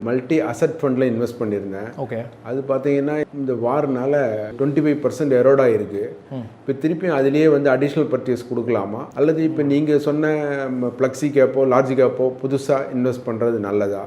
Multi asset ஃபண்டில் invest பண்ணியிருந்தேன். Okay. அது பார்த்தீங்கன்னா இந்த வார்னால 25% எரோட் ஆகிருக்கு. இப்போ திருப்பி அதிலேயே வந்து அடிஷ்னல் பர்ச்சேஸ் கொடுக்கலாமா, அல்லது இப்போ நீங்கள் சொன்ன ஃப்ளெக்ஸி கேப்போ லார்ஜ் கேப்போ புதுசாக இன்வெஸ்ட் பண்ணுறது நல்லதா?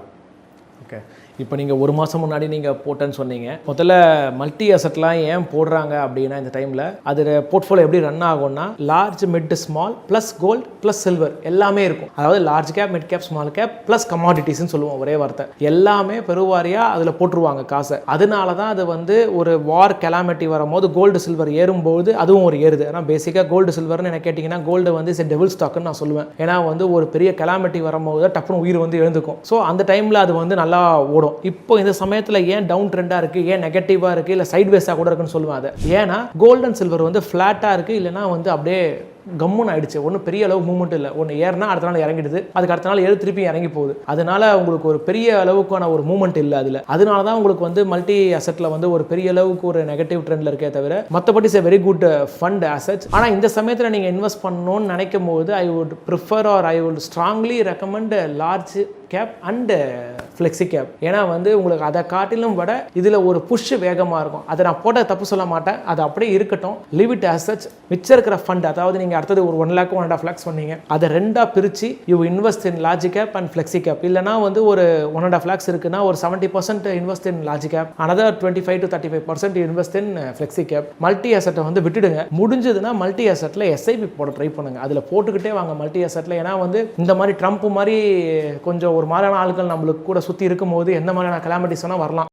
ஓகே. இப்போ நீங்கள் ஒரு மாதம் முன்னாடி நீங்கள் போட்டேன்னு சொன்னீங்க. முதல்ல மல்டி அசட்லாம் ஏன் போடுறாங்க அப்படின்னா இந்த டைமில் அது போர்ட்ஃபோலியோ எப்படி ரன் ஆகும்னா large mid small plus gold plus silver எல்லாமே இருக்கும். அதாவது large cap mid cap small cap plus கமாடிட்டிஸ்ன்னு சொல்லுவோம் ஒரே வார்த்தை. எல்லாமே பெருவாரியாக அதில் போட்டுருவாங்க காசை. அதனால தான் அது வந்து ஒரு வார் கெலாமிட்டி வரும்போது கோல்டு சில்வர் ஏறும்போது அதுவும் ஒரு ஏறுது. ஏன்னா பேசிக்காக கோல்டு சில்வர்னு என்ன கேட்டிங்கன்னா கோல்டு வந்து இஸ் டெவில் ஸ்டாக்னு நான் சொல்லுவேன். ஏன்னா வந்து ஒரு பெரிய கெலாமிட்டி வரும்போது டப்புனு உயிர் வந்து எழுந்துக்கும். ஸோ அந்த டைமில் அது வந்து நல்லா ஓடும். இப்போ இந்த சமயத்தில் ஏன் டவுன் ட்ரெண்டாக இருக்குது, ஏன் நெகட்டிவாக இருக்குது, இல்லை சைட்வேஸாக கூட இருக்குன்னு சொல்லுவேன். அதை ஏன்னா கோல்டு அண்ட் சில்வர் வந்து ஃப்ளாட்டாக இருக்குது, இல்லைனா வந்து அப்படியே கம்முன்னு ஆயிடுச்சு. ஒன்றும் பெரிய அளவு மூவ்மெண்ட் இல்லை. ஒன்று ஏறினா அடுத்த நாள் இறங்கிடுது, அதுக்கு அடுத்த நாள் திருப்பி இறங்கி போகுது. அதனால உங்களுக்கு ஒரு பெரிய அளவுக்கான ஒரு மூவ்மெண்ட் இல்லை அதில். அதனால தான் உங்களுக்கு வந்து மல்டி அசெட்டில் வந்து ஒரு பெரிய அளவுக்கு ஒரு நெகட்டிவ் ட்ரெண்டில் இருக்கே தவிர மற்றபடி is very good fund assets. ஆனால் இந்த சமயத்தில் நீங்கள் இன்வெஸ்ட் பண்ணணும்னு நினைக்கும் போது I would prefer or I would strongly recommend large cap and flexi cap. ஏன்னா வந்து உங்களுக்கு அதை காட்டிலும் விட இதில் ஒரு புஷ் வேகமாக இருக்கும். அதை நான் போட்ட தப்பு சொல்ல மாட்டேன், அது அப்படியே இருக்கட்டும். Live it as such. மிச்சம் இருக்கிற ஃபண்ட், அதாவது நீங்கள் அடுத்தது ஒரு 1 lakh 1.5 lakhs பண்ணீங்க, அதை 2ஆக பிரித்து you invest in large cap and flexi cap. இல்லைனா வந்து ஒரு 1.5 lakhs இருக்குன்னா ஒரு 70% invest in large cap, another 25 to 35% invest in flexi cap. Multi அசெட்டை வந்து விட்டுடுங்க. முடிஞ்சதுன்னா மல்டி அசெட்டில் எஸ்ஐபி போட ட்ரை பண்ணுங்க. அதில் போட்டுக்கிட்டே வாங்க மல்டி அசெட்டில். ஏன்னா வந்து இந்த மாதிரி ட்ரம்ப் மாதிரி கொஞ்சம் ஒரு மாதிரியான ஆட்கள் நம்மளுக்கு கூட சுற்றி இருக்கும்போது எந்த மாதிரியான கலாமிட்டிஸ் வேணால் வரலாம்.